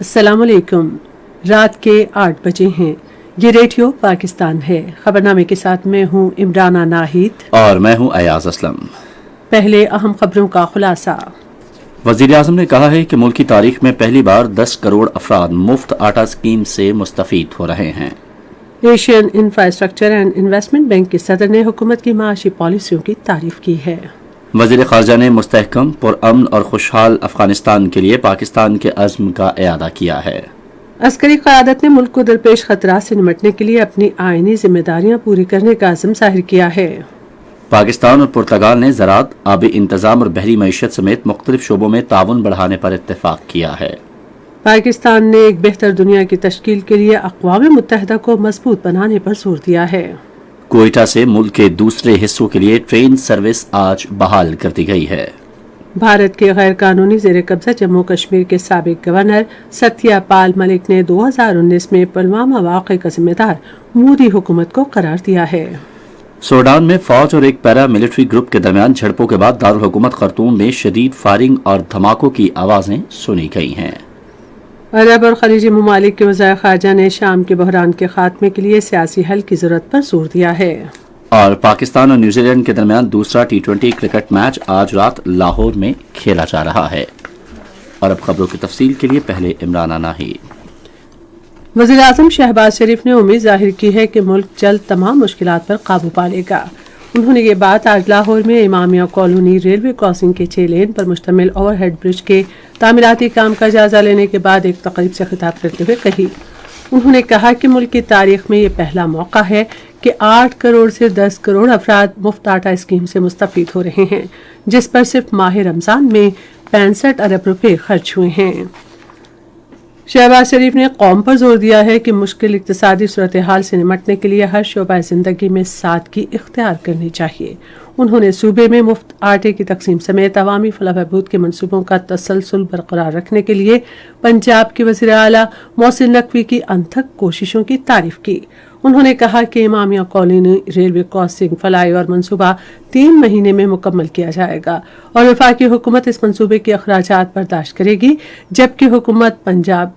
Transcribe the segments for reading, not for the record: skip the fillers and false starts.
السلام علیکم۔ رات کے 8 بجے ہیں۔ یہ ریڈیو پاکستان ہے۔ خبرنامے کے ساتھ میں ہوں عمرانہ ناہید اور میں ہوں ایاز اسلم۔ پہلے اہم خبروں کا خلاصہ۔ وزیر اعظم نے کہا ہے کہ ملک کی تاریخ میں پہلی بار 10 کروڑ افراد مفت آٹا اسکیم سے مستفید ہو رہے ہیں۔ Asian infrastructure and investment bank کے صدر نے حکومت کی معاشی پالیسیوں کی تعریف کی ہے۔ وزیر خارجہ نے مستحکم، پرامن اور خوشحال افغانستان کے لیے پاکستان کے عزم کا اعادہ کیا ہے۔ عسکری قیادت نے ملک کو درپیش خطرات سے نمٹنے کے لیے اپنی آئینی ذمہ داریاں پوری کرنے کا عزم ظاہر کیا ہے۔ پاکستان اور پرتگال نے زراعت، آبی انتظام اور بحری معیشت سمیت مختلف شعبوں میں تعاون بڑھانے پر اتفاق کیا ہے۔ پاکستان نے ایک بہتر دنیا کی تشکیل کے لیے اقوام متحدہ کو مضبوط بنانے پر زور دیا ہے۔ کوئٹہ سے ملک کے دوسرے حصوں کے لیے ٹرین سروس آج بحال کر دی گئی ہے۔ بھارت کے غیر قانونی زیر قبضہ جموں کشمیر کے سابق گورنر ستیہ پال ملک نے 2019 میں پلوامہ واقعے کا ذمہ دار مودی حکومت کو قرار دیا ہے۔ سوڈان میں فوج اور ایک پیرا ملٹری گروپ کے درمیان جھڑپوں کے بعد دارالحکومت خرطوم میں شدید فائرنگ اور دھماکوں کی آوازیں سنی گئی ہیں۔ عرب اور خلیجی ممالک کے وزیر خارجہ نے شام کے بحران کے خاتمے کے لیے سیاسی حل کی ضرورت پر زور دیا ہے۔ اور پاکستان اور نیوزی لینڈ کے درمیان دوسرا T20 کرکٹ میچ آج رات لاہور میں کھیلا جا رہا ہے۔ اور اب خبروں کی تفصیل کے لیے پہلے عمرانہ ناہید۔ وزیر اعظم شہباز شریف نے امید ظاہر کی ہے کہ ملک جلد تمام مشکلات پر قابو پا لے گا۔ انہوں نے یہ بات آج لاہور میں امامیہ کالونی ریلوے کراسنگ کے 6 لین پر مشتمل اوور ہیڈ برج کے تعمیراتی کام کا جائزہ لینے کے بعد ایک تقریب سے خطاب کرتے ہوئے کہی۔ انہوں نے کہا کہ ملک کی تاریخ میں یہ پہلا موقع ہے کہ 8 کروڑ سے 10 کروڑ افراد مفت آٹا اسکیم سے مستفید ہو رہے ہیں، جس پر صرف ماہ رمضان میں 65 ارب روپے خرچ ہوئے ہیں۔ شہباز شریف نے قوم پر زور دیا ہے کہ مشکل اقتصادی صورتحال سے نمٹنے کے لیے ہر شعبہ زندگی میں سادگی اختیار کرنی چاہیے۔ انہوں نے صوبے میں مفت آٹے کی تقسیم سمیت عوامی فلاح بہبود کے منصوبوں کا تسلسل برقرار رکھنے کے لیے پنجاب کے وزیر اعلیٰ محسن نقوی کی انتھک کوششوں کی تعریف کی۔ انہوں نے کہا کہ Imamia colony railway crossing flyover منصوبہ 3 مہینے میں مکمل کیا جائے گا اور وفاقی حکومت اس منصوبے کے اخراجات برداشت کرے گی، جبکہ حکومت پنجاب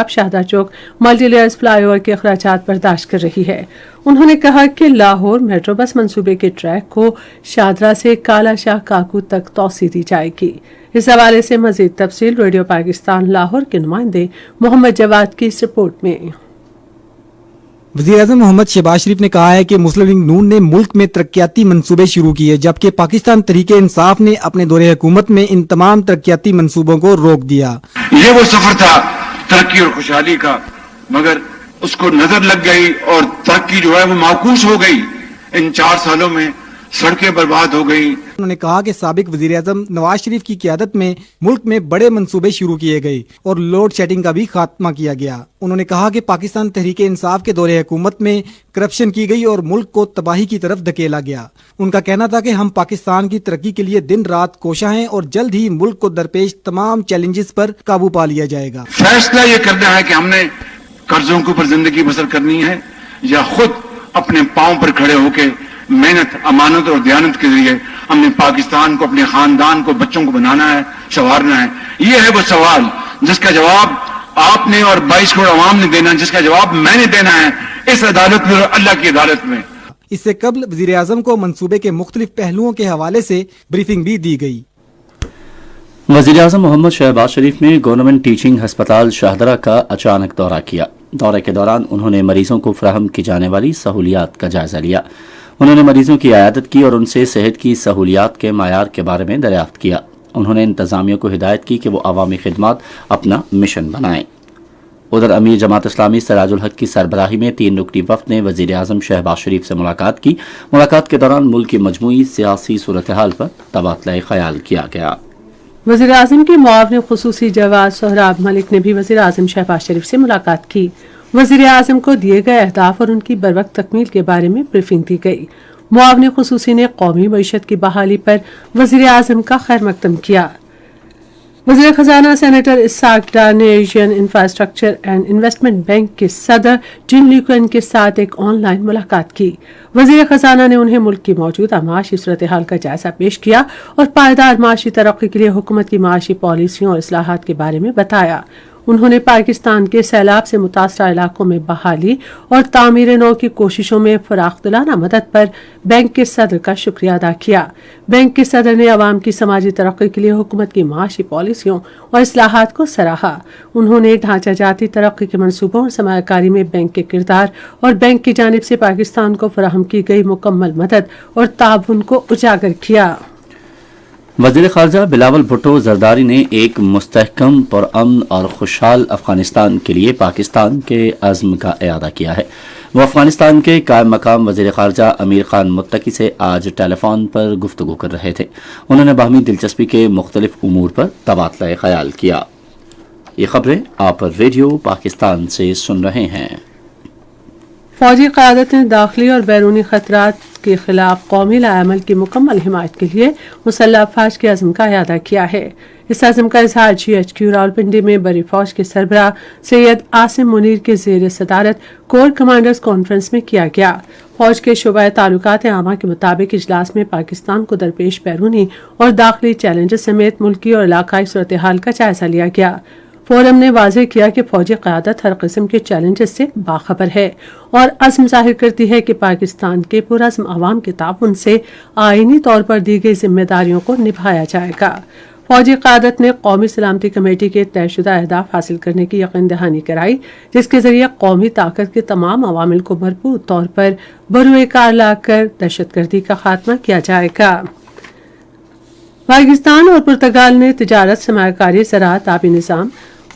شاہدہ چوک ملٹی لیئرز فلائی اوور کے اخراجات برداشت کر رہی ہے۔ انہوں نے کہا کہ لاہور میٹرو بس منصوبے کے ٹریک کو شاہدرہ سے کالا شاہ کاکو تک توسیع دی جائے گی۔ اس حوالے سے مزید تفصیل ریڈیو پاکستان لاہور کے نمائندے محمد جواد کی اس رپورٹ میں۔ وزیر اعظم محمد شہباز شریف نے کہا ہے کہ مسلم لیگ نون نے ملک میں ترقیاتی منصوبے شروع کیے، جبکہ پاکستان تحریک انصاف نے اپنے دور حکومت میں ان تمام ترقیاتی منصوبوں کو روک دیا۔ یہ وہ سفر تھا ترقی اور خوشحالی کا، مگر اس کو نظر لگ گئی اور ترقی جو ہے وہ معکوس ہو گئی۔ ان 4 سالوں میں سڑکیں برباد ہو گئی۔ انہوں نے کہا کہ سابق وزیر اعظم نواز شریف کی قیادت میں ملک میں بڑے منصوبے شروع کیے گئے اور لوڈ شیڈنگ کا بھی خاتمہ کیا گیا۔ انہوں نے کہا کہ پاکستان تحریک انصاف کے دور حکومت میں کرپشن کی گئی اور ملک کو تباہی کی طرف دھکیلا گیا۔ ان کا کہنا تھا کہ ہم پاکستان کی ترقی کے لیے دن رات کوشاں ہیں اور جلد ہی ملک کو درپیش تمام چیلنجز پر قابو پا لیا جائے گا۔ فیصلہ یہ کرنا ہے کہ ہم نے قرضوں کے اوپر زندگی بسر کرنی ہے یا خود اپنے پاؤں پر کھڑے ہو کے محنت، امانت اور دیانت کے ذریعے ہم نے پاکستان کو، اپنے خاندان کو، بچوں کو بنانا ہے، سنوارنا ہے۔ یہ ہے وہ سوال جس کا جواب آپ نے اور 22 کروڑ عوام نے دینا، جس کا جواب میں نے دینا ہے اس عدالت میں اور اللہ کی عدالت میں۔ اس سے قبل وزیر اعظم کو منصوبے کے مختلف پہلوؤں کے حوالے سے بریفنگ بھی دی گئی۔ وزیر اعظم محمد شہباز شریف نے گورنمنٹ ٹیچنگ ہسپتال شاہدرہ کا اچانک دورہ کیا۔ دورے کے دوران انہوں نے مریضوں کو فراہم کی جانے والی سہولیات کا جائزہ لیا۔ انہوں نے مریضوں کی عیادت کی اور ان سے صحت کی سہولیات کے معیار کے بارے میں دریافت کیا۔ انہوں نے انتظامیہ کو ہدایت کی کہ وہ عوامی خدمات اپنا مشن بنائیں۔ ادھر امیر جماعت اسلامی سراج الحق کی سربراہی میں 3 رکنی وفد نے وزیر اعظم شہباز شریف سے ملاقات کی۔ ملاقات کے دوران ملک کی مجموعی سیاسی صورتحال پر تبادلہ خیال کیا گیا۔ وزیر اعظم کے معاون خصوصی جواد سہراب ملک نے بھی وزیر اعظم شہباز شریف سے ملاقات کی۔ وزیر اعظم کو دیے گئے اہداف اور ان کی بروقت تکمیل کے بارے میں بریفنگ دی گئی۔ معاون خصوصی نے قومی معیشت کی بحالی پر وزیر اعظم کا خیر مقدم کیا۔ وزیر خزانہ سینیٹر اسحاق ڈار نے Asian infrastructure and investment bank کے صدر جن لیکن کے ساتھ ایک آن لائن ملاقات کی۔ वज़ीर ख़ज़ाना ने उन्हें मुल्क की मौजूदा माशी सूरत हाल का जायजा पेश किया और पायदार माशी तरक्की के लिए हुकूमत की माशी पॉलिसियों और इस्लाहात के बारे में बताया। उन्होंने पाकिस्तान के सैलाब से मुतासरा इलाकों में बहाली और तामीर नौ की कोशिशों में फराख्तलाना मदद पर बैंक के सदर का शुक्रिया अदा किया। बैंक के सदर ने अवाम की समाजी तरक्की के लिए हुकूमत की माशी पॉलिसियों और इस्लाहात को सराहा। उन्होंने ढांचा जाती तरक्की के मनसूबों और सरमायाकारी में बैंक के किरदार और बैंक की जानिब से पाकिस्तान को फराहम की गई मुकम्मल मदद और ताउन को उजागर किया। वज़ीर ख़ारजा बिलावल भुट्टो ज़रदारी ने एक मुस्तहकम, पुरअमन और खुशहाल अफ़गानिस्तान के लिए पाकिस्तान के अज़्म का इरादा किया है। वो अफ़गानिस्तान के कायम मकाम वज़ीर ख़ारजा अमीर खान मुत्तकी से आज टेलीफोन पर गुफ्तगू कर रहे थे। उन्होंने बाहमी दिलचस्पी के मुख्तलिफ उमूर पर तबादला ख्याल किया। ये खबरें आप रेडियो पाकिस्तान से सुन रहे हैं। फौजी क़यादत ने दाखिली और बैरूनी खतरात के खिलाफ कौमी लाअमल की मुकम्मल हिमायत के लिए मुसल्लह अफ़वाज के अज़्म का इरादा किया है। इस अज़्म का इज़हार GHQ रावलपिंडी में बड़ी फौज के सरबराह सैयद आसिम मुनीर के ज़ेर सदारत कोर कमांडर्स कॉन्फ्रेंस में किया गया। फौज के शोबा ताल्लुकात आमा के मुताबिक इजलास में पाकिस्तान को दरपेश बैरूनी और दाखिली चैलेंजेस समेत मुल्की और इलाकाई सूरत हाल का जायजा लिया गया। फोरम ने वाज़ेह किया कि फौजी क़यादत हर किस्म के चैलेंजेस से बाखबर है और अज़्म ज़ाहिर करती है कि पाकिस्तान के पुरअज़्म अवाम के ताउन से आईनी तौर पर दी गई जिम्मेदारियों को निभाया जाएगा। फौजी क़यादत ने कौमी सलामती कमेटी के तयशुदा अहदाफ हासिल करने की यकीन दहानी कराई, जिसके जरिए कौमी ताकत के तमाम अवामिल को भरपूर तौर पर बरूए कार लाकर दहशतगर्दी का खात्मा किया जाएगा। पाकिस्तान और पुर्तगाल ने तिजारत, सरमायाकारी, ज़राअत, आबी निज़ाम,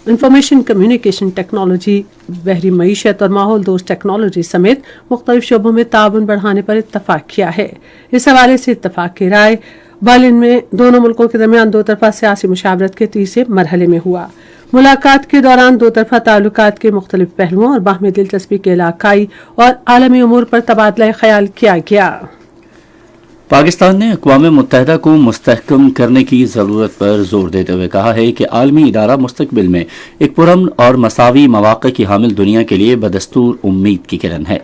इंफॉर्मेशन कम्युनिकेशन टेक्नोलॉजी, बहरी मईशत और माहौल दोस्त टेक्नोलॉजी समेत मुख्तलिफ शोबों में ताउन बढ़ाने पर इत्तफाक किया है। इस हवाले से इत्तफाक की राय बर्लिन में दोनों मुल्कों के दरमियान दो तरफा सियासी मुशावरत के तीसरे मरहले में हुआ। मुलाकात के दौरान दो तरफा ताल्लुकात के मुख्तलिफ पहलुओं और बाहमी दिलचस्पी के इलाकाई और आलमी उमूर पर तबादला ख्याल किया गया। पाकिस्तान ने अक़वाम मुत्तहिदा को मुस्तहकम करने की ज़रूरत पर जोर देते हुए कहा है कि आलमी इदारा मुस्तक़बिल में एक पुरअमन और मसावी मौक़े की हामिल दुनिया के लिए बदस्तूर उम्मीद की किरण है।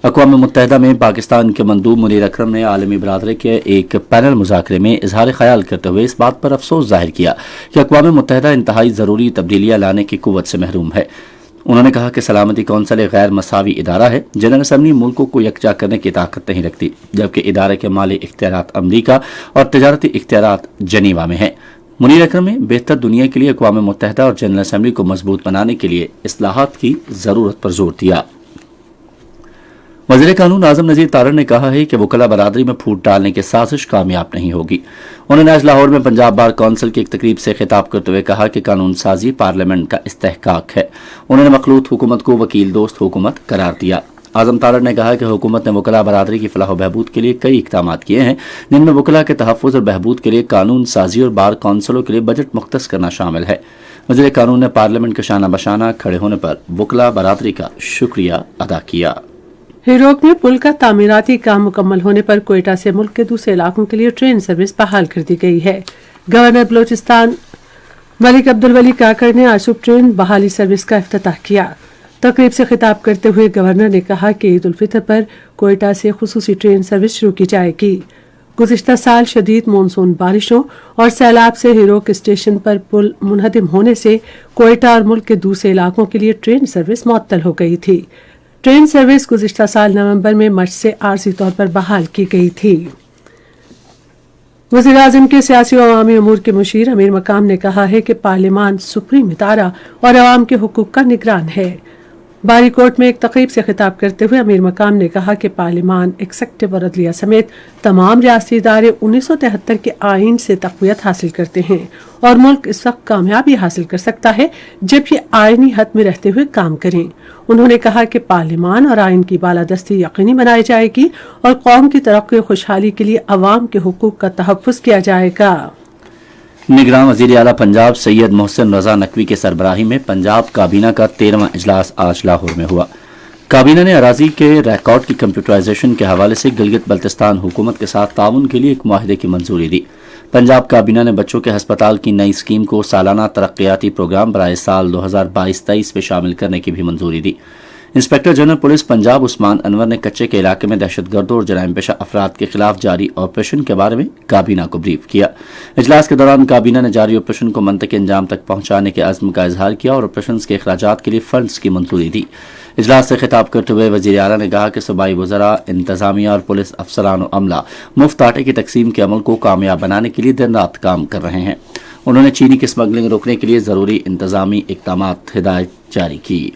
अक़वाम मुत्तहिदा में पाकिस्तान के मंदूब मुनीर अकरम ने आलमी बरादरी के एक पैनल मुज़ाकरे में इजहार ख्याल करते हुए इस बात पर अफसोस ज़ाहिर किया कि अक़वाम मुत्तहिदा इंतहाई ज़रूरी तब्दीलियाँ लाने की क़ुव्वत से महरूम है। उन्होंने कहा कि सलामती कौंसिल एक गैर मसावी इदारा है। जनरल असम्बली मुल्कों को यकजा करने की ताकत नहीं रखती, जबकि इदारे के माली इख्तियारात अमरीका और तजारती इख्तियारात जनीवा में हैं। मुनीर अकरम ने बेहतर दुनिया के लिए अक़वाम मुत्तहिदा और जनरल असम्बली को मजबूत बनाने के लिए इस्लाहात की ज़रूरत पर जोर दिया। वज़ीर कानून आज़म नज़ीर तारड़ ने कहा है कि वकला बरादरी में फूट डालने की साजिश कामयाब नहीं होगी। उन्होंने आज लाहौर में पंजाब बार कौंसिल की एक तकरीब से खिताब करते हुए कहा कि कानून साजी पार्लियामेंट का इस्तेहकाक है। उन्होंने मखलूत हुकूमत को वकील दोस्त हुकूमत करार दिया। आज़म तारड़ ने कहा कि हुकूमत ने वकला बरादरी की फलाह बहबूद के लिए कई इक़दाम किए हैं, जिनमें वकला के तहफ़्फ़ुज़ और बहबूद के लिए कानून साजी और बार कौंसिलों के लिए बजट मुख्तस करना शामिल है। वज़ीर कानून ने पार्लियामेंट के शाना बशाना खड़े होने पर वकला बरादरी का शुक्रिया अदा किया। यूरोप में पुल का तामीराती काम मुकम्मल होने पर कोयटा से मुल्क के दूसरे इलाकों के लिए ट्रेन सर्विस बहाल कर दी गई है। गवर्नर बलोचिस्तान मलिक अब्दुल वली काकड़ ने आज सुबह ट्रेन बहाली सर्विस का इफ्तिताह किया। तकरीब से खिताब करते हुए गवर्नर ने कहा कि ईद उल फितर पर कोयटा से खुसूसी ट्रेन सर्विस शुरू की जाएगी। गुज़िश्ता साल शदीद मानसून बारिशों और सैलाब से हीरोक स्टेशन पर पुल मुनहदिम होने से कोयटा और मुल्क के दूसरे इलाकों के लिए ट्रेन सर्विस मुअत्तल हो गई थी। ट्रेन सर्विस गुज़िश्ता साल नवंबर में मर्ज से आर्जी तौर पर बहाल की गई थी। वज़ीर आज़म के सियासी और अवामी अमूर के मुशीर अमीर मकाम ने कहा है कि पार्लियामान सुप्रीम इदारा और अवाम के हुकूक का निगरान है। बारी कोर्ट में एक तकरीब से खिताब करते हुए अमीर मकाम ने कहा कि पार्लियामान, एक्सेक्टिव और अदलिया समेत तमाम रियासती इदारे 1973 के आइन से तक़वियत हासिल करते हैं और मुल्क इस वक्त कामयाबी हासिल कर सकता है जब ये आइनी हद में रहते हुए काम करें। उन्होंने कहा कि पार्लियामान और आइन की बालादस्ती यकीनी बनाई जाएगी और कौम की तरक्की और खुशहाली के लिए अवाम के हुकूक का तहफ़्फ़ुज़ किया जाएगा। निगरान वज़ीर आला पंजाब सैयद मोहसिन रज़ा नकवी के सरबराही में पंजाब काबीना का 13वां इजलास आज लाहौर में हुआ। काबीना ने अराजी के रिकॉर्ड की कंप्यूटराइजेशन के हवाले से गिलगित बल्तिस्तान हुकूमत के साथ ताउन के लिए एक मुआहदे की मंजूरी दी। पंजाब काबीना ने बच्चों के हस्पताल की नई स्कीम को सालाना तरक्याती प्रोग्राम बराए साल 2022-23 में शामिल करने की भी मंजूरी दी। Inspector general police Punjab Usman Anwar ने कच्चे के इलाके में दहशतगर्दों और जराइम पेशा अफराद के खिलाफ जारी ऑपरेशन के बारे में काबीना को ब्रीफ किया। इजलास के दौरान काबीना ने जारी ऑपरेशन को मंतकी अंजाम तक पहुंचाने के अज़्म का इजहार किया और ऑपरेशन के अखराजात के लिए फंड्स की मंजूरी दी। इजलास से खिताब करते हुए वज़ीर आला ने कहा कि सूबाई वज़रा, इंतजामिया और पुलिस अफसरान और अमला मुफ्त आटे की तकसीम के अमल को कामयाब बनाने के लिए दिन रात काम कर रहे हैं। उन्होंने चीनी की स्मगलिंग रोकने के लिए ज़रूरी इंतजामी इक़दामात हिदायत जारी की।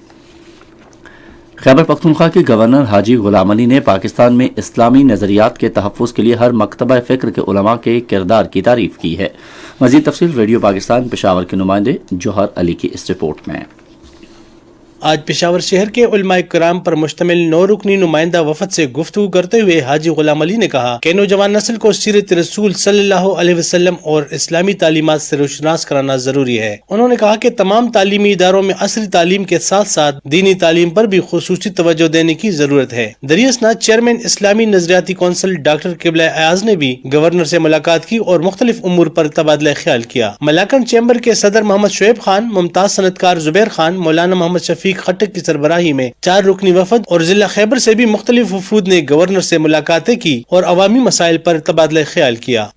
खैबर पख्तूनख्वा के गवर्नर हाजी गुलाम अली ने पाकिस्तान में इस्लामी नज़रियात के तहफ़्फ़ुज़ के लिए हर मकतबा फ़िक्र के उलमा के किरदार की तारीफ़ की है। मज़ीद तफसील रेडियो पाकिस्तान पेशावर के नुमाइंदे जौहर अली की इस रिपोर्ट में। आज पेशावर शहर के उलमाए किराम पर मुश्तमिल 9 रुकनी नुमाइंदा वफद से गुफ्तगू करते हुए हाजी गुलाम अली ने कहा कि नौजवान नस्ल को सीरत रसूल सल्लल्लाहु अलैहि वसल्लम और इस्लामी तालीमात से रोशनास कराना जरूरी है। उन्होंने कहा कि तमाम तालीमी इदारों में असरी तालीम के साथ साथ दीनी तालीम पर भी खुसूसी तवज्जो देने की जरूरत है। दरियासनाथ चेयरमैन इस्लामी नजरियाती कौंसिल डॉक्टर किबला अयाज ने भी गवर्नर से मुलाकात की और मुख्तलिफ उमूर पर तबादला ख्याल किया। मलाकन चैम्बर के सदर मोहम्मद शुएब खान, मुमताज सनतकार जुबैर खान, मौलाना मोहम्मद शफीक खट्टक की सरबराही में 4 रुकनी वफद और जिला खैबर से भी मुख्तलिफ वफूद ने गवर्नर से मुलाकातें की और अवामी मसाइल पर तबादला ख्याल किया।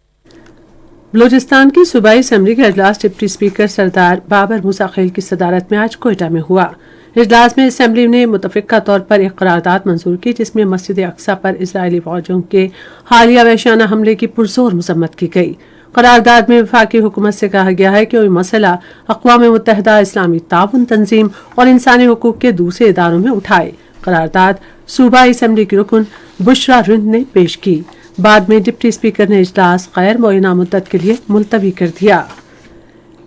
बलूचिस्तान की सूबाई असम्बली का इजलास डिप्टी स्पीकर सरदार बाबर मूसा खैल की सदारत में आज कोयटा में हुआ। इजलास में असम्बली ने मुतफ़िक़ा तौर पर एक करारदाद मंजूर की जिसमें मस्जिद अक्सा पर इजरायली फौजों के हालिया वहशाना हमले की पुरजोर मजम्मत की गई। करारदाद में वफाकी हुकूमत से कहा गया है कि वह मसला अक़वाम मुत्तहिदा, इस्लामी ताउन तंजीम और इंसानी हुकूक के दूसरे इदारों में उठाए। करारदाद सूबाई असम्बली की रुकन बुशरा रिंद ने पेश की। बाद में डिप्टी स्पीकर ने इजलास गैर मुअय्यना मुद्दत के लिए मुलतवी कर दिया।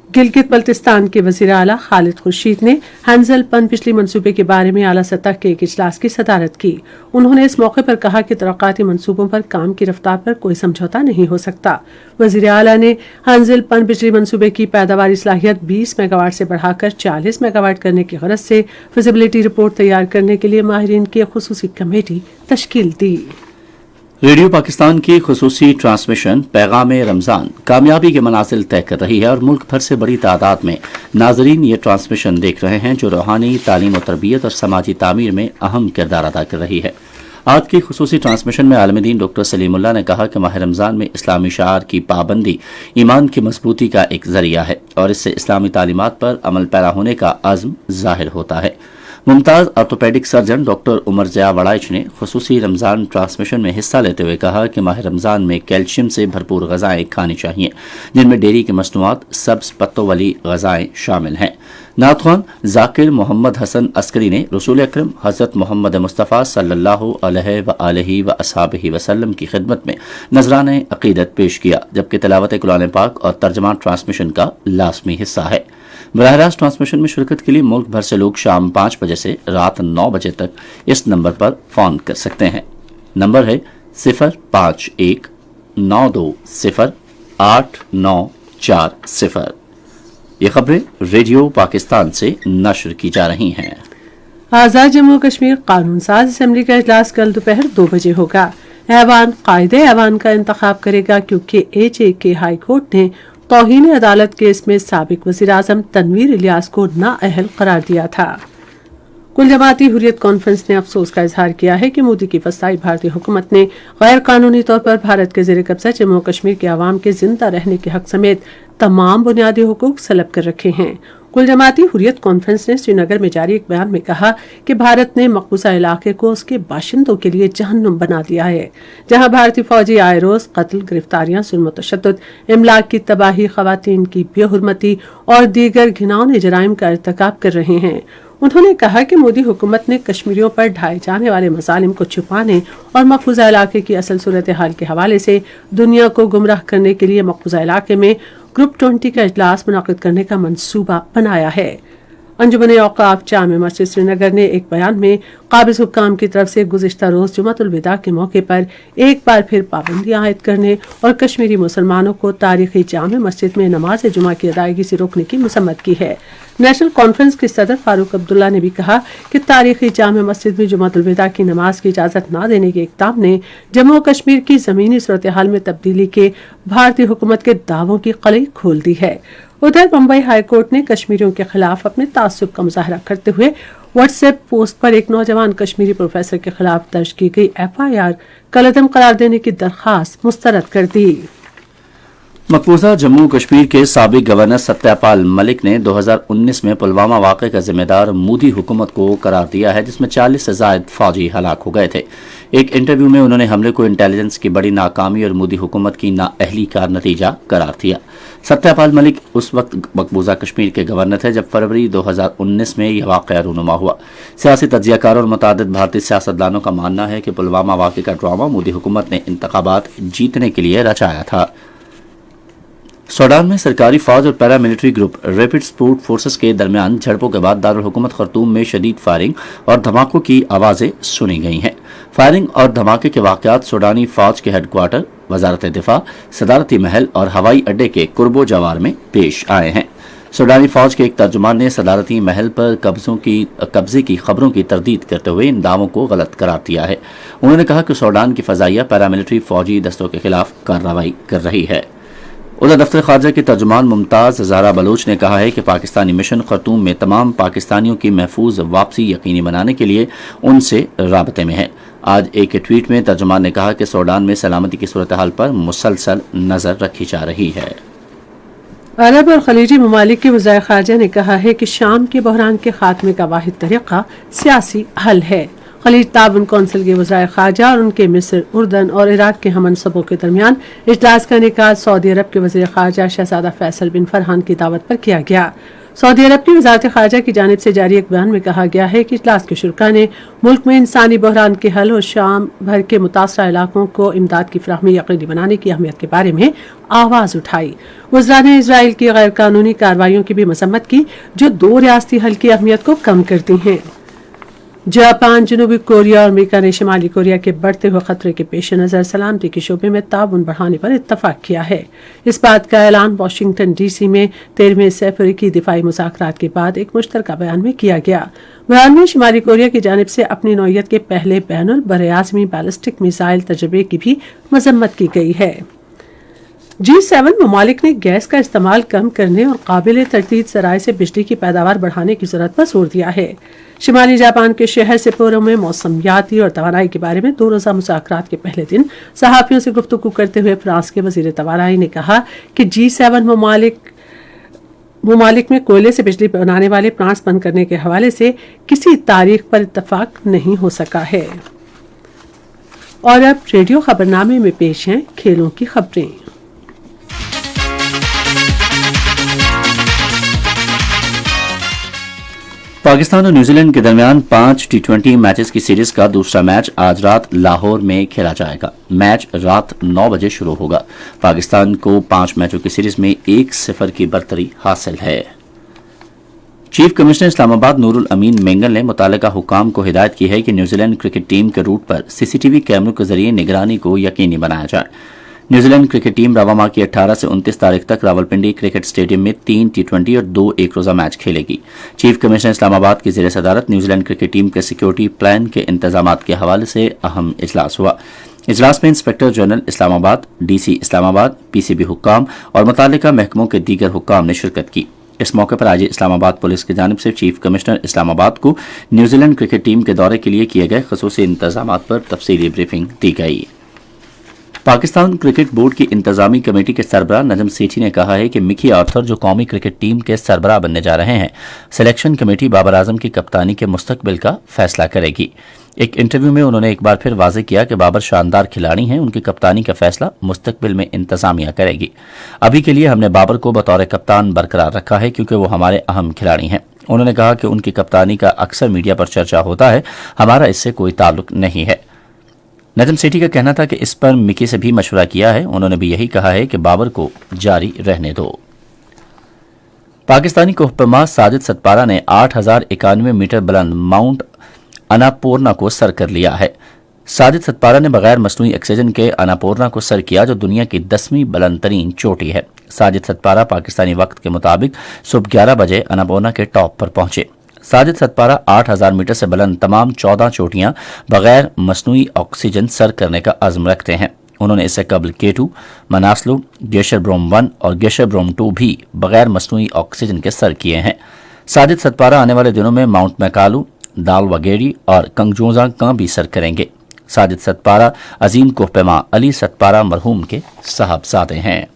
गिलगित बल्तिस्तान के वज़ीर आला खालिद खुर्शीद ने हंजल पन बिजली मंसूबे के बारे में आला सतह के एक इजलास की सदारत की। उन्होंने इस मौके पर कहा कि तरक्काती मंसूबों पर काम की रफ्तार पर कोई समझौता नहीं हो सकता। वज़ीर आला ने हंजल पन बिजली मंसूबे की पैदावारी सलाहियत 20 मेगावाट से बढ़ाकर 40 मेगावाट करने की गरज से फिजिबिलिटी रिपोर्ट तैयार करने के लिए माहिरीन की खुसूसी कमेटी तश्कील दी। रेडियो पाकिस्तान की खुसूसी ट्रांसमिशन पैगाम रमज़ान कामयाबी के मनाजिल तय कर रही है और मुल्क भर से बड़ी तादाद में नाजरीन ये ट्रांसमिशन देख रहे हैं जो रूहानी तालीम और तरबियत और समाजी तामीर में अहम किरदार अदा कर रही है। आज की खुसूसी ट्रांसमिशन में आलिम दीन डॉक्टर सलीमुल्लाह ने कहा कि माह रमज़ान में इस्लामी शार की पाबंदी ईमान की मजबूती का एक जरिया है और इससे इस्लामी तालीमात पर अमल पैरा होने का अज़्म ज़ाहिर होता है। Mumtaz orthopaedic surgeon doctor Umar Zia Waraich ने खुसूसी रमज़ान ट्रांसमिशन में हिस्सा लेते हुए कहा कि माह रमज़ान में कैल्शियम से भरपूर ग़ज़ाएँ खानी चाहिए जिनमें डेयरी की मसनूआत, सब्ज़ पत्तों वाली ग़ज़ाएँ शामिल हैं। नातख़्वान ज़ाकिर मोहम्मद हसन अस्करी ने रसूल अकरम हज़रत मोहम्मद मुस्तफ़ा सल्लल्लाहु अलैहि व अस्हाबिही वसल्लम की खिदमत में नजराने अक़ीदत पेश किया, जबकि तिलावत कुरान पाक और तर्जमा ट्रांसमिशन का लाज़मी हिस्सा है। बराह रास्त ट्रांसमिशन में शिरकत के लिए मुल्क भर से लोग शाम 5 बजे से रात 9 बजे तक इस नंबर पर फ़ोन कर सकते हैं। नंबर है 05192089040। ये खबरें रेडियो पाकिस्तान से नशर की जा रही हैं। आज़ाद जम्मू कश्मीर कानून साज असम्बली का इजलास कल दोपहर 2 बजे होगा। ऐवान कायदे ऐवान का इंतखाब करेगा क्योंकि AJ हाई कोर्ट ने तौहीन अदालत केस में साबिक वज़ीर आज़म तनवीर इलियास को नाअहल करार दिया था। कुल जमाती हुर्रियत कॉन्फ्रेंस ने अफसोस का इजहार किया है कि मोदी की फसाई भारतीय हुकूमत ने गैर कानूनी तौर पर भारत के ज़ेर कब्ज़ा जम्मू कश्मीर के अवाम के जिंदा रहने के हक समेत तमाम बुनियादी हुकूक सलब कर रखे हैं। कुल जमाती हुर्रियत कॉन्फ्रेंस ने श्रीनगर में जारी एक बयान में कहा कि भारत ने मकबूजा इलाके को उसके बाशिंदों के लिए जहन्नुम बना दिया है, जहां भारतीय फौजी आए रोज कत्ल, गिरफ्तारियां, जुल्म तशद्दुद, इमलाक की तबाही, खवातीन की बेहुरमती और दीगर घिनौने जराइम का इर्तिकाब कर रहे हैं। उन्होंने कहा कि मोदी हुकूमत ने कश्मीरियों पर ढाए जाने वाले मसालिम को छुपाने और मकबूजा इलाके की असल सूरत हाल के हवाले से दुनिया को गुमराह करने के लिए मकबूजा इलाके में ग्रुप 20 का इजलास मुनाकिद करने का मंसूबा बनाया है। अंजुमन औकाफ जामे मस्जिद श्रीनगर ने एक बयान में काबिज हुक्काम की तरफ से गुज़िश्ता रोज जुमातुल विदा के मौके पर एक बार फिर पाबंदियां आयद करने और कश्मीरी मुसलमानों को तारीखी जामे मस्जिद में नमाज जुमा की अदायगी से रोकने की मसम्मत की है। नेशनल कॉन्फ्रेंस के सदर फारूक अब्दुल्ला ने भी कहा कि तारीखी जामे मस्जिद में जुमातुल विदा की नमाज की इजाजत न देने के इक़दाम ने जम्मू कश्मीर की जमीनी सूरत हाल में तब्दीली के भारतीय हुकूमत के दावों की कलई खोल दी है। उधर मुंबई हाई कोर्ट ने कश्मीरियों के खिलाफ अपने तासुब का मुजाहरा करते हुए व्हाट्सएप पोस्ट पर एक नौजवान कश्मीरी प्रोफेसर के खिलाफ दर्ज की गई FIR कलअदम करार देने की दरखास्त मुस्तरद कर दी। मकबूजा जम्मू कश्मीर के साबिक गवर्नर सत्यपाल मलिक ने 2019 में पुलवामा वाक़े का जिम्मेदार मोदी हुकूमत को करार दिया है, जिसमें 40 से ज़ायद फौजी हलाक हो गए थे। एक इंटरव्यू में उन्होंने हमले को इंटेलिजेंस की बड़ी नाकामी और मोदी हुकूमत की नाअहली का नतीजा करार दिया। सत्यपाल मलिक उस वक्त मकबूजा कश्मीर के गवर्नर थे जब फरवरी 2019 में यह वाक़या रूनुमा हुआ। सियासी तज्ज़ियाकारों और मुतादिद भारतीय सियासतदानों का मानना है कि पुलवामा वाक़े का ड्रामा मोदी हुकूमत ने इंतखाबात जीतने के लिए रचाया था। सूडान में सरकारी फौज और paramilitary group rapid support forces के दरमियान झड़पों के बाद दारुल हुकूमत खर्तूम में शदीद फायरिंग और धमाकों की आवाज़ें सुनी गई हैं। फायरिंग और धमाके के वाक़यात सूडानी फौज के हेडक्वार्टर, वजारत दिफा, सदारती महल और हवाई अड्डे के कुर्बो जवार में पेश आए हैं। सूडानी फौज के एक तर्जुमान ने सदारती महल पर कब्जे की खबरों की तरदीद करते हुए इन दावों को गलत करार दिया है। उन्होंने कहा कि सूडान की फ़ज़ाइया पैरामिलिट्री फौजी दस्तों के खिलाफ कार्रवाई कर रही है। उधर दफ्तर खारजा की तर्जुमान मुमताज़ ज़हरा बलोच ने कहा है कि पाकिस्तानी मिशन खर्तूम में तमाम पाकिस्तानियों की महफूज वापसी यकीनी बनाने के लिए उनसे राबते में है। आज एक ट्वीट में तर्जुमान ने कहा कि सूडान में सलामती की सूरत हाल पर मुसलसल नज़र रखी जा रही है। अरब और खलीजी ममालिक के वज़ीर ख़ारजा ने कहा है कि शाम के बहरान के खात्मे का वाहिद तरीक़ा सियासी हल है। खलीज ताउन कौंसिल के वज़ीर ख़ारजा और उनके मिस्र, उर्दन और इराक के हमनसबों के दरमियान इजलास का इनेकाद सऊदी अरब के वज़ीर ख़ारजा शहज़ादा फैसल बिन फरहान की दावत पर किया गया। सऊदी अरब की वज़ारत ख़ारजा की जानिब से जारी एक बयान में कहा गया है कि इजलास के शुरका ने मुल्क में इंसानी बहरान के हल और शाम भर के मुतासरा इलाकों को इमदाद की फराहमी यकीनी बनाने की अहमियत के बारे में आवाज़ उठाई। वज़रा ने इसराइल की गैर कानूनी कार्रवाइयों की भी मसम्मत की जो 2 रियासती हल की अहमियत को कम करती हैं। जापान, जनूबी कोरिया और अमेरिका ने शिमाली कोरिया के बढ़ते हुए खतरे के पेश नज़र सलामती के शोबे में ताउन बढ़ाने पर इत्तफाक किया है। इस बात का ऐलान वाशिंगटन DC में 13वें सैफरी दिफाई मुज़ाकरात के बाद एक मुश्तरका बयान में किया गया। बयान में शिमाली कोरिया की जानिब से अपनी नौयत के पहले बैनुल बरआज़मी बैलिस्टिक मिसाइल तजर्बे की भी मजम्मत की गई है। G7 ममालिक ने गैस का इस्तेमाल कम करने और काबिल तरतीब ज़राए से बिजली की पैदावार बढ़ाने की ज़रूरत पर जोर दिया है। शिमाली जापान के शहर सेप्पोरो में मौसमियाती और तवानाई के बारे में 2 रोज़ा मुज़ाकरात के पहले दिन सहाफ़ियों से गुफ्तगू करते हुए फ्रांस के वज़ीर तवानाई ने कहा कि G7 ममालिक में कोयले से बिजली बनाने वाले प्लांट्स बंद करने के हवाले से किसी तारीख पर इत्तफाक नहीं हो सका है। और अब रेडियो खबरनामे में पेश हैं खेलों की खबरें। पाकिस्तान और न्यूजीलैंड के दरमियान 5 T20 मैचेस की सीरीज का दूसरा मैच आज रात लाहौर में खेला जाएगा। मैच रात 9 बजे शुरू होगा। पाकिस्तान को 5 मैचों की सीरीज में 1-0 की बरतरी हासिल है। चीफ कमिश्नर इस्लामाबाद नूरुल अमीन मेंगल ने मुतालिका हुकाम को हिदायत की है कि न्यूजीलैंड क्रिकेट टीम के रूट पर CCTV कैमरों के जरिए निगरानी को यकीनी बनाया जाए। न्यूजीलैंड क्रिकेट टीम रवा माह की 18 से 29 तारीख तक रावलपिंडी क्रिकेट स्टेडियम में 3 T20 और 2 एक रोजा मैच खेलेगी। चीफ कमिश्नर इस्लामाबाद की ज़ेर सदारत न्यूजीलैंड क्रिकेट टीम के सिक्योरिटी प्लान के इंतजामात के हवाले से अहम इजलास हुआ। इजलास में inspector general Islamabad, DC Islamabad, PCB हुक्काम और मुतालिका महकमों के दीगर हुक्काम ने शिरकत की। इस मौके पर आज इस्लामाबाद पुलिस की जानिब से चीफ कमिश्नर इस्लामाबाद को न्यूजीलैंड क्रिकेट टीम के दौरे के लिए किए गए खसूसी इंतजामात पर तफसीली ब्रीफिंग दी गई। पाकिस्तान क्रिकेट बोर्ड की इंतजामी कमेटी के सरबराह नजम सेठी ने कहा है कि मिकी आर्थर जो कौमी क्रिकेट टीम के सरबराह बनने जा रहे हैं, सिलेक्शन कमेटी बाबर आजम की कप्तानी के मुस्तकबिल का फैसला करेगी। एक इंटरव्यू में उन्होंने एक बार फिर वाज़ेह किया कि बाबर शानदार खिलाड़ी हैं, उनकी कप्तानी का फैसला मुस्तकबिल में इंतजामिया करेगी। अभी के लिए हमने बाबर को बतौर कप्तान बरकरार रखा है क्योंकि वो हमारे अहम खिलाड़ी हैं। उन्होंने कहा कि उनकी कप्तानी का अक्सर मीडिया पर चर्चा होता है, हमारा इससे कोई ताल्लुक नहीं है। नजम सेठी का कहना था कि इस पर मिकी से भी मशवरा किया है। उन्होंने भी यही कहा है कि बाबर को जारी रहने दो। पाकिस्तानी कोहपेमा साजिद सतपारा ने 8,091 मीटर बुलंद माउंट अन्नापूर्ना को सर कर लिया है। साजिद सतपारा ने बगैर मसनूई ऑक्सीजन के अन्नापूर्ना को सर किया, जो दुनिया की 10वीं बुलंद तरीन चोटी है। साजिद सतपारा पाकिस्तानी वक्त के मुताबिक सुबह 11 बजे अन्नापूर्ना के टॉप पर पहुंचे। साजिद सतपारा 8,000 मीटर से बुलंद तमाम 14 चोटियां बगैर मसनूई ऑक्सीजन सर करने का अज़्म रखते हैं। उन्होंने इससे कबल K2, मनासलू, ग्लेशियर ब्रोम 1 और ग्लेशियर ब्रोम 2 भी बगैर मसनूई ऑक्सीजन के सर किए हैं। साजिद सतपारा आने वाले दिनों में माउंट मैकालू, दाल वगेरी और कंगजोजा का भी सर करेंगे। साजिद सतपारा अजीम कोहपेमा अली सतपारा मरहूम के साहबजादे हैं।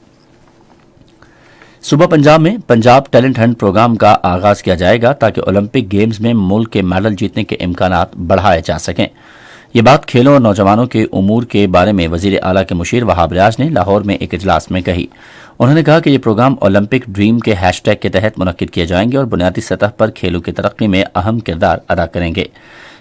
सुबह पंजाब में पंजाब टैलेंट हंट प्रोग्राम का आगाज किया जाएगा ताकि ओलंपिक गेम्स में मुल्क के मेडल जीतने के इम्कानात बढ़ाए जा सकें। ये बात खेलों और नौजवानों के उमूर के बारे में वजीर आला के मुशीर वहाब रियाज ने लाहौर में एक इजलास में कही। उन्होंने कहा कि ये प्रोग्राम ओलंपिक ड्रीम के हैशटैग के तहत मुनक्किद किए जाएंगे और बुनियादी सतह पर खेलों की तरक्की में अहम किरदार अदा करेंगे।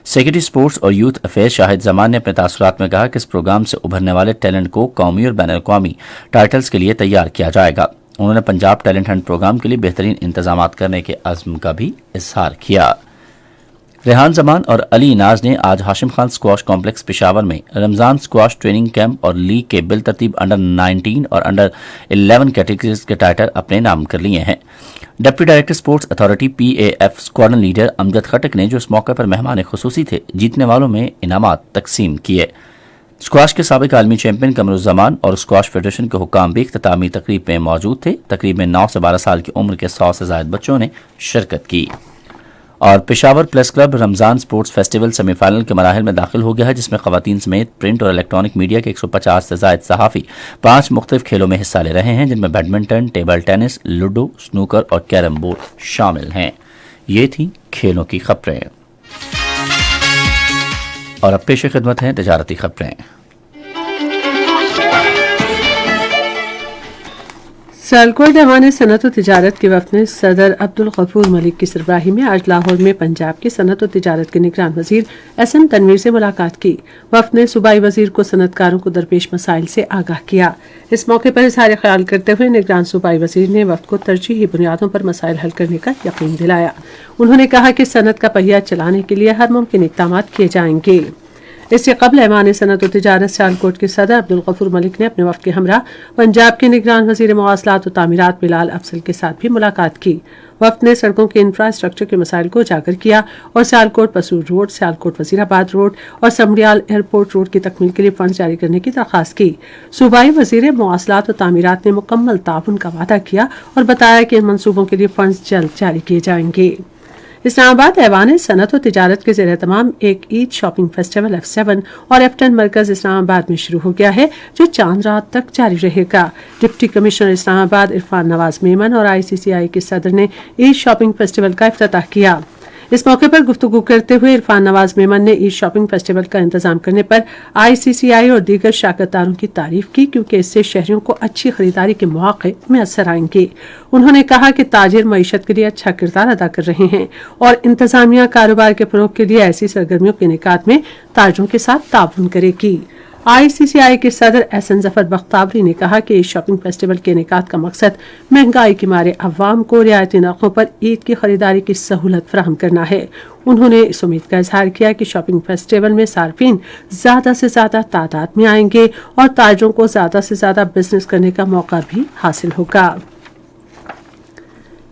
सेक्रेटरी स्पोर्ट्स और यूथ अफेयर्स शाहिद जमान ने अपने तासुरात में कहा कि इस प्रोग्राम से उभरने वाले टैलेंट को कौमी और बैन अवी टाइटल्स के लिए तैयार किया जाएगा। उन्होंने पंजाब टैलेंट हंट प्रोग्राम के लिए बेहतरीन इंतजाम करने के अज़्म का भी इजहार किया। रेहान जमान और अली नाज ने आज हाशिम खान स्क्वाश कॉम्प्लेक्स पेशावर में रमजान स्क्वाश ट्रेनिंग कैंप और लीग के बिलतरतीब अंडर 19 और अंडर 11 कैटेगरीज के टाइटल अपने नाम कर लिए हैं। Deputy director sports authority PAF squadron leader Amjad Khattak ने, जो इस मौके पर मेहमान खुसूसी थे, जीतने वालों में इनामात तकसीम किए। स्क्वाश के साबिक आलमी चैंपियन कमरुज़्ज़मान और स्क्वाश फेडरेशन के हुक्काम भी इख्तितामी तकरीब में मौजूद थे। तकरीब में 9 से 12 साल की उम्र के 100 से ज्यादा बच्चों ने शिरकत की। और Peshawar press club Ramzan sports festival semifinal के मराहिल में दाखिल हो गया है, जिसमें खवातीन समेत प्रिंट और इलेक्ट्रॉनिक मीडिया के 150 से ज्यादा सहाफ़ी 5 मुख्तलिफ खेलों में हिस्सा ले रहे हैं, जिनमें badminton, table tennis, ludo, snooker और कैरम बोर्ड शामिल हैं। ये थी खेलों की खबरें और अब पेश खिदमत हैं तजारती खबरें। सियालकोट ऐवान सनअत व तिजारत के वफ़द ने सदर अब्दुल गफूर मलिक की सरबराही में आज लाहौर में पंजाब के सनअत व तिजारत के निगरान वजीर SM तनवीर से मुलाकात की। वफ़द ने सूबाई वजीर को सनअतकारों को दरपेश मसाइल से आगाह किया। इस मौके पर इज़हार ख्याल करते हुए निगरान सूबाई वजीर ने वफ़द को तरजीही बुनियादों पर मसाइल हल करने का यकीन दिलाया। उन्होंने कहा कि सनअत का पहिया चलाने के लिए हर मुमकिन इक़दाम किए जाएंगे। इससे कबल ऐवान सनअत व तिजारत सियालकोट के सदर अब्दुल गफूर मलिक ने अपने वफ़द के हमरा पंजाब के निगरान वज़ीर मवासलात व तामीरात बिलाल अफसल के साथ भी मुलाकात की। वफ़द ने सड़कों के इंफ्रास्ट्रक्चर के मसाइल को उजागर किया और सियालकोट पसूर रोड, सियालकोट वज़ीराबाद रोड और समरियाल एयरपोर्ट रोड की तकमील के लिए फंड जारी करने की दरख्वास्त की। सूबाई वज़ीर मवासलात व तामीरात ने मुकम्मल ताउन का वादा किया और बताया कि इन मनसूबों के लिए फंड जल्द जारी किए जाएंगे। इस्लामाबाद ऐवान सनअत व तिजारत के ज़ेर तमाम एक ईद शॉपिंग फेस्टिवल F7 और F10 मरकज इस्लामाबाद में शुरू हो गया है, जो चांद रात तक जारी रहेगा। डिप्टी कमिश्नर इस्लामाबाद इरफान नवाज मेमन और ICCI के सदर ने ईद शॉपिंग फेस्टिवल का इफ्तिताह किया। इस मौके पर गुफ्तगू करते हुए इरफान नवाज मेमन ने ईद शॉपिंग फेस्टिवल का इंतजाम करने पर ICCI और दीगर शाकरदारों की तारीफ की, क्योंकि इससे शहरियों को अच्छी खरीदारी के मौके मैसर आएंगे। उन्होंने कहा कि ताजिर मईशत के लिए अच्छा किरदार अदा कर रहे हैं और इंतजामिया कारोबार के फरोग के लिए ऐसी सरगर्मियों के इनेकाद में ताजरों के साथ ताउन करेगी। ICCI के सदर एहसन जफर बख्तावरी ने कहा कि इस शॉपिंग फेस्टिवल के इनेकाद का मकसद महंगाई के मारे अवाम को रियायती नरखों पर ईद की खरीदारी की सहूलत फराहम करना है। उन्होंने इस उम्मीद का इजहार किया कि शॉपिंग फेस्टिवल में सार्फिन ज्यादा से ज्यादा तादाद में आएंगे और ताजरों को ज्यादा से ज्यादा बिजनेस करने का मौका भी हासिल होगा।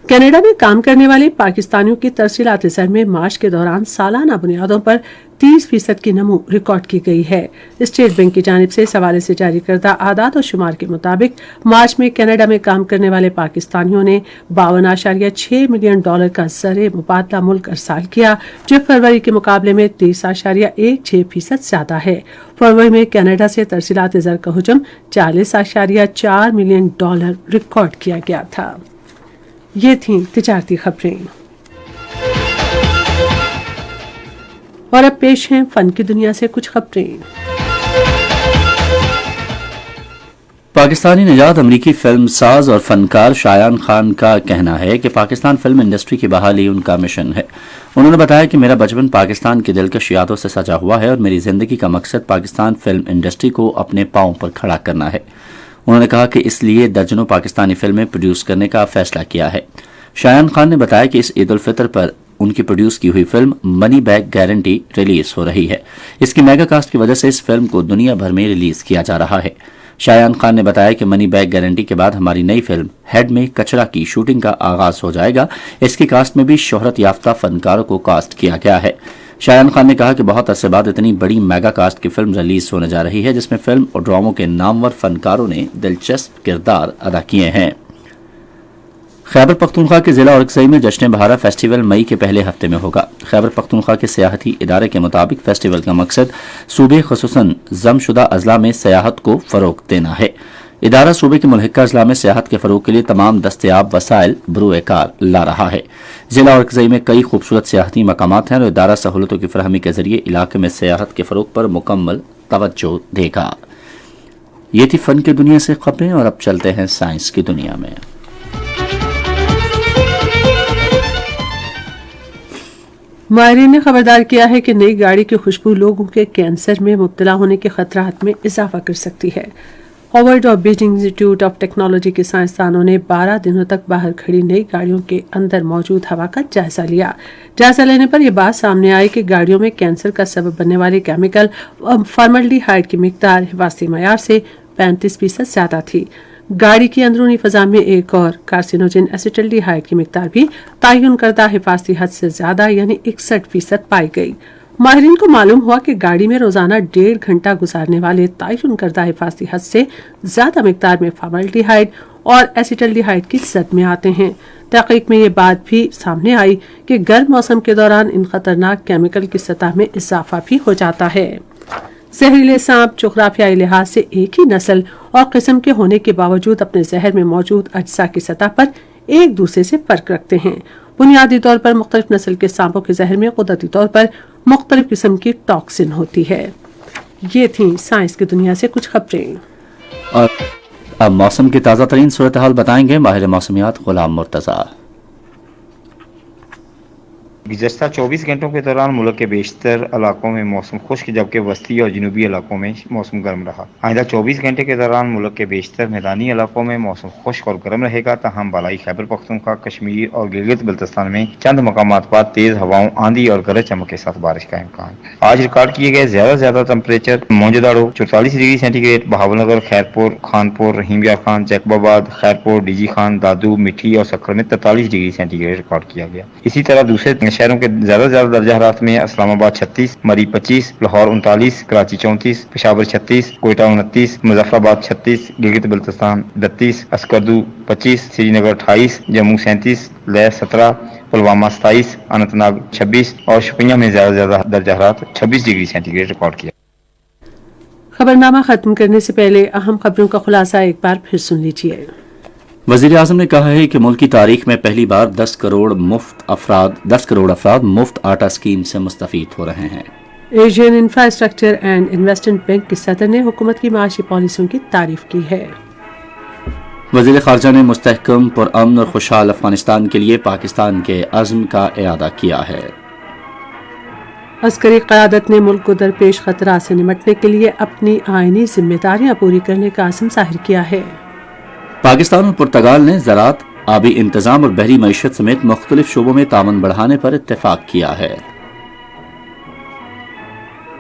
कनाडा में काम करने वाले पाकिस्तानियों की तरसीलात ज़र में मार्च के दौरान सालाना बुनियादों पर 30% की नमू रिकॉर्ड की गई है। स्टेट बैंक की जानिब से इस हवाले से जारी करदा आदाद और शुमार के मुताबिक मार्च में कनाडा में काम करने वाले पाकिस्तानियों ने $52.6 मिलियन का ज़र मुबादला मुल्क अरसाल किया, जो फरवरी के मुकाबले में 30.16% ज्यादा है। फरवरी में कनाडा से तरसीलात ज़र का हुजम $40.4 मिलियन रिकॉर्ड किया गया था। ये थी तिजारती खबरें और अब पेश हैं फन की दुनिया से कुछ खबरें। पाकिस्तानी निजात अमरीकी फिल्म साज और फनकार शायान खान का कहना है कि पाकिस्तान फिल्म इंडस्ट्री की बहाली उनका मिशन है। उन्होंने बताया कि मेरा बचपन पाकिस्तान की दिलकश यादों से सजा हुआ है और मेरी जिंदगी का मकसद पाकिस्तान फिल्म इंडस्ट्री को अपने पांव पर खड़ा करना है। उन्होंने कहा कि इसलिए दर्जनों पाकिस्तानी फिल्में प्रोड्यूस करने का फैसला किया है। शायान खान ने बताया कि इस ईद उल फितर पर उनकी प्रोड्यूस की हुई film money back guarantee release हो रही है। इसकी मेगा कास्ट की वजह से इस फिल्म को दुनिया भर में रिलीज किया जा रहा है। शायान खान ने बताया कि मनी बैग गारंटी के बाद हमारी नई फिल्म हेड में कचरा की शूटिंग का आगाज हो जाएगा। इसकी कास्ट में भी शोहरत याफ्ता फनकारों को कास्ट किया गया है। शायान खान ने कहा कि बहुत अरसे बाद इतनी बड़ी मेगा कास्ट की फिल्म रिलीज होने जा रही है, जिसमें फिल्म और ड्रामों के नामवर फनकारों ने दिलचस्प किरदार अदा किए हैं। खैबर पख्तूनख्वा के जिला औरकज़ई में जश्न बहारा फेस्टिवल मई के पहले हफ्ते में होगा। खैबर पख्तूनख्वा के सियाहती इदारे के मुताबिक फेस्टिवल का मकसद सूबे खसूसन जमशुदा अजला में सियाहत को फरोग देना है। इदारा सूबे के मुल्हिका अजला में सियाहत के फरोग के लिए तमाम दस्तयाब वसाइल बरूए कार ला रहा है। जिला औरकज़ई में कई खूबसूरत सियाहती मकामात हैं और इदारा सहूलतों की फरहमी के जरिए इलाके में सियाहत के फरोग पर मुकम्मल तवज्जो देगा। ये थी फन की दुनिया से खबरें और अब चलते हैं साइंस की दुनिया में। माहिरीन ने खबरदार किया है कि नई गाड़ी की खुशबू लोगों के कैंसर में मुब्तला होने के खतरात में इजाफा कर सकती है। हार्वर्ड और बीजिंग इंस्टीट्यूट ऑफ टेक्नोलॉजी के साइंसदानों ने 12 दिनों तक बाहर खड़ी नई गाड़ियों के अंदर मौजूद हवा का जायजा लिया। जायजा लेने पर यह बात सामने आई कि गाड़ियों में कैंसर का सबब बनने वाले केमिकल फॉर्मल्डिहाइड की मिकदार हिफाजती मयार से 35% ज्यादा थी। गाड़ी की अंदरूनी फजा में एक और कार्सिनोजन एसिटल्डिहाइड की मिकदार भी तयन करदा हिफाजती हद से ज्यादा यानी 61% पाई गई। माहिरीन को मालूम हुआ कि गाड़ी में रोजाना 1.5 घंटा गुजारने वाले तयन करदा हिफाजती हद से ज्यादा मिकदार में फॉर्मल्डिहाइड और एसिटल्डिहाइड की जद में आते हैं। तहकीक में ये बात भी सामने आई कि गर्म मौसम के दौरान इन खतरनाक केमिकल की सतह में इजाफा भी हो जाता है। जहरीले सांप जोग्राफियाई लिहाज से एक ही नस्ल और किस्म के होने के बावजूद अपने जहर में मौजूद अज्जा की सतह पर एक दूसरे से फर्क रखते हैं। बुनियादी तौर पर मुख्तलिफ नस्ल के सांपों के जहर में कुदरती तौर पर मुख्तलिफ किस्म की टॉक्सिन होती है। ये थी साइंस की दुनिया से कुछ खबरें। और अब मौसम की ताज़ा तरीन सूरत हाल बताएंगे माहिर मौसमियात गुलाम मुर्तज़ा। गुज़श्ता 24 घंटों के दौरान मुल्क के बेशतर इलाकों में मौसम खुश्क जबकि वस्ती और जनूबी इलाकों में मौसम गर्म रहा। आइंदा 24 घंटे के दौरान मुल्क के बेशतर मैदानी इलाकों में मौसम खुश्क और गर्म रहेगा, तहम बालाई खैबर पख्तूनख्वा, कश्मीर और गिलगित बल्तिस्तान में चंद मकामात पर तेज हवाओं, आंधी और गरज चमक के साथ बारिश का इम्कान। आज रिकॉर्ड किए गए ज्यादा temperature Moenjodaro 44 degree centigrade, Bahawalnagar, Khairpur, Khanpur, Rahim Yar Khan, Jacobabad, Khairpur, DG Khan, Dadu, Mithi और सक्कर में 43 डिग्री सेंटीग्रेड रिकॉर्ड किया गया। इसी तरह दूसरे शहरों के ज्यादा दर्जा हरारत में इस्लामाबाद 36, मरी 25, लाहौर 39, कराची 34, पेशावर 36, कोयटा 29, मुजफ्फराबाद 36, गिलगित बल्तिस्तान 32, अस्करदू 25, श्रीनगर 28, जम्मू 37, लेह 17, पुलवामा 27, अनंतनाग 26 और शोपियां में ज्यादा दर्जा हरारत 26 डिग्री सेंटीग्रेड रिकॉर्ड किया। खबरनामा खत्म करने से पहले अहम खबरों का खुलासा एक बार फिर सुन लीजिए। वज़ीर आज़म ने कहा है कि मुल्क की तारीख में पहली बार 10 करोड़ अफराद मुफ्त आटा स्कीम से मुस्तफीद हो रहे हैं। Asian infrastructure and investment bank के सदर ने हुकूमत की माशी पॉलिसियों की तारीफ की है। वज़ीर ख़ारजा ने मुस्तहकम, पुरअमन और खुशहाल अफगानिस्तान के लिए पाकिस्तान के अज़्म का इआदा किया है। अस्करी क़यादत ने मुल्क को दरपेश खतरा से निमटने के लिए अपनी आईनी जिम्मेदारियां पूरी करने का अज़्म ज़ाहिर किया है। पाकिस्तान और पुर्तगाल ने ज़राअत, आबी इंतजाम और बहरी मईशत समेत मुख्तलिफ शोबों में तामन बढ़ाने पर इत्तेफाक किया है।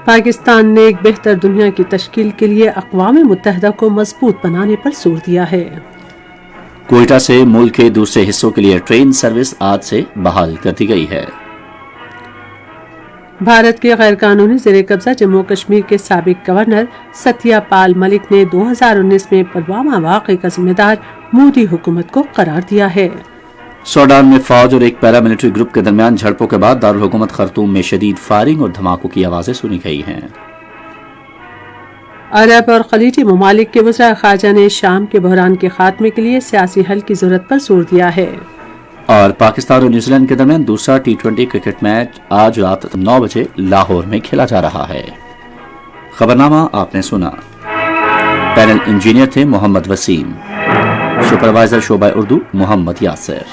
पाकिस्तान ने एक बेहतर दुनिया की तश्कील के लिए अक़वाम मुत्तहिदा को मजबूत बनाने पर जोर दिया है। कोयटा से मुल्क के दूसरे हिस्सों के लिए ट्रेन सर्विस आज से बहाल कर दी गई है। भारत के गैर कानूनी ज़ेरे कब्जा जम्मू कश्मीर के साबिक गवर्नर सत्यपाल मलिक ने 2019 में पुलवामा वाक़े का जिम्मेदार मोदी हुकूमत को करार दिया है। सूडान में फौज और एक पैरामिलिट्री ग्रुप के दरमियान झड़पों के बाद दारुल हुकूमत खर्तूम में शदीद फायरिंग और धमाकों की आवाजें सुनी गई हैं। अरब और खलीजी ममालिक के वज़ीर ख़ारजा ने शाम के बहरान के खात्मे के लिए सियासी हल की जरूरत पर जोर दिया है। और पाकिस्तान और न्यूजीलैंड के दरमियान दूसरा T20 क्रिकेट मैच आज रात 9 बजे लाहौर में खेला जा रहा है। खबरनामा आपने सुना। पैनल इंजीनियर थे मोहम्मद वसीम, सुपरवाइजर शोबा उर्दू मोहम्मद यासिर,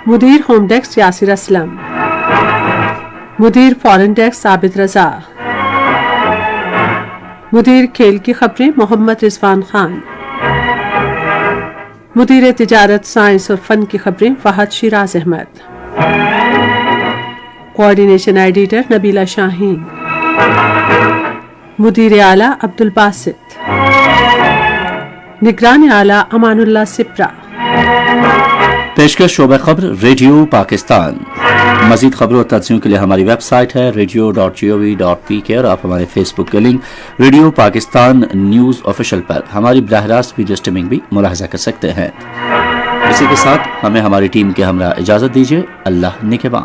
मुदीर होम डेस्क यासिर असलम, मुदीर फॉरेन डेस्क आबिद रजा, मुदीर खेल की खबरें मोहम्मद रिजवान खान, मुदीर तिजारत, साइंस और फन की खबरें फहद शिराज अहमद, कोऑर्डिनेशन एडिटर नबीला शाहीन, मुदीर आला अब्दुल बासित। निगरान आला अमानुल्लाह सिप्रा। पेशकश शोबा खबर रेडियो पाकिस्तान। मजीद खबरों और तथ्यों के लिए हमारी वेबसाइट है radio.gov.pk और आप हमारे फेसबुक के link radio Pakistan news official पर हमारी बराह रास्त वीडियो स्ट्रीमिंग भी मुलाहिजा कर सकते हैं। इसी के साथ हमें हमारी टीम के हमरा इजाज़त दीजिए। अल्लाह निगहबान।